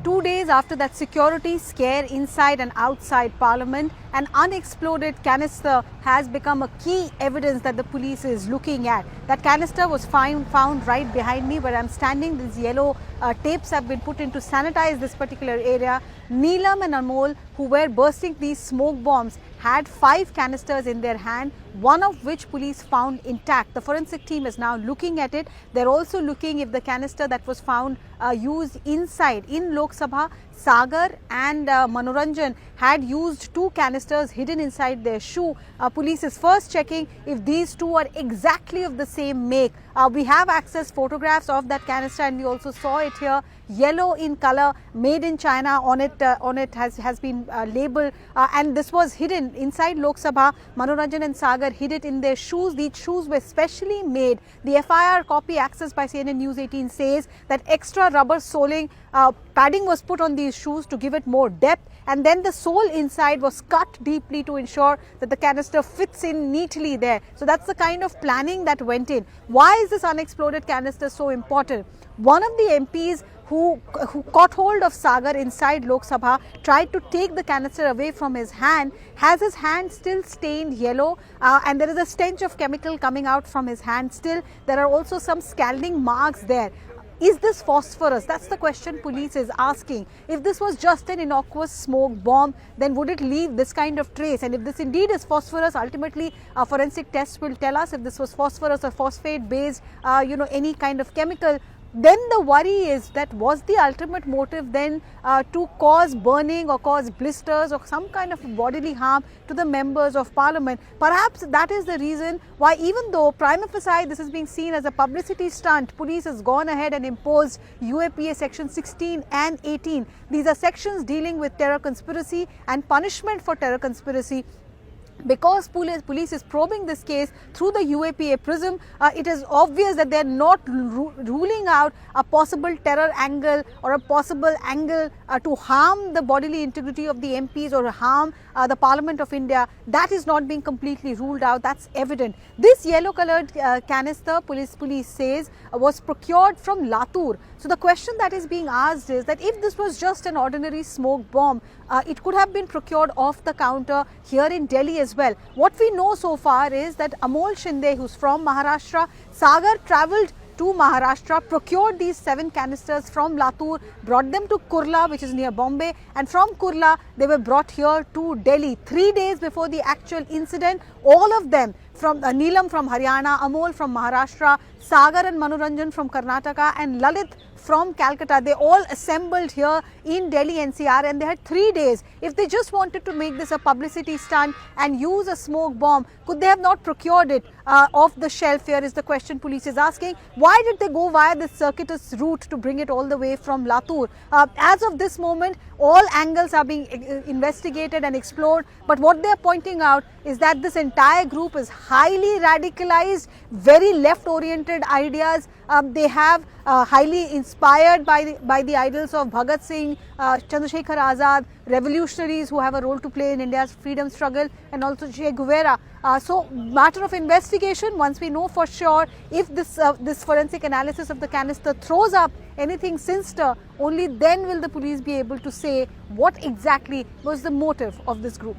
2 days after that security scare inside and outside Parliament, an unexploded canister has become a key evidence that the police is looking at. That canister was found right behind me where I'm standing. These yellow tapes have been put in to sanitize this particular area. Neelam and Amol, who were bursting these smoke bombs, had 5 canisters in their hand, one of which police found intact. The forensic team is now looking at it. They're also looking if the canister that was found used inside in Lok Sabha, Sagar and Manoranjan had used 2 canisters hidden inside their shoe. Police is first checking if these 2 are exactly of the same make. We have accessed photographs of that canister and we also saw it here, yellow in color, made in China. On it has been labeled and this was hidden inside Lok Sabha. Manoranjan and Sagar hid it in their shoes. These shoes were specially made. The FIR copy accessed by CNN News 18 says that extra rubber soling padding was put on these shoes to give it more depth, and then the sole inside was cut deeply to ensure that the canister fits in neatly there. So that's the kind of planning that went in. Why is this unexploded canister so important? One of the MPs who caught hold of Sagar inside Lok Sabha tried to take the canister away from his hand, has his hand still stained yellow and there is a stench of chemical coming out from his hand still. There are also some scalding marks there. Is this phosphorus? That's the question police is asking. If this was just an innocuous smoke bomb, then would it leave this kind of trace? And if this indeed is phosphorus, ultimately a forensic test will tell us if this was phosphorus or phosphate based, any kind of chemical. Then the worry is that was the ultimate motive then to cause burning or cause blisters or some kind of bodily harm to the members of Parliament. Perhaps that is the reason why, even though prima facie this is being seen as a publicity stunt, police has gone ahead and imposed UAPA section 16 and 18. These are sections dealing with terror conspiracy and punishment for terror conspiracy. Because police is probing this case through the UAPA prism, it is obvious that they are not ruling out a possible terror angle or a possible angle to harm the bodily integrity of the MPs or harm the Parliament of India. That is not being completely ruled out. That's evident. This yellow coloured canister, police says, was procured from Latur. So the question that is being asked is that if this was just an ordinary smoke bomb, it could have been procured off the counter here in Delhi as well. What we know so far is that Amol Shinde, who's from Maharashtra, Sagar travelled to Maharashtra, procured these 7 canisters from Latur, brought them to Kurla, which is near Bombay, and from Kurla they were brought here to Delhi. 3 days before the actual incident, all of them from Neelam from Haryana, Amol from Maharashtra, Sagar and Manoranjan from Karnataka and Lalit from Calcutta, they all assembled here in Delhi NCR and they had 3 days. If they just wanted to make this a publicity stunt and use a smoke bomb, could they have not procured it off the shelf here is the question police is asking. Why did they go via this circuitous route to bring it all the way from Latur? As of this moment, all angles are being investigated and explored, but what they are pointing out is that this entire group is highly radicalized, very left-oriented ideas. They have highly inspired by the idols of Bhagat Singh, Chandrasekhar Azad, revolutionaries who have a role to play in India's freedom struggle, and also Che Guevara. So matter of investigation. Once we know for sure if this forensic analysis of the canister throws up anything sinister, only then will the police be able to say what exactly was the motive of this group.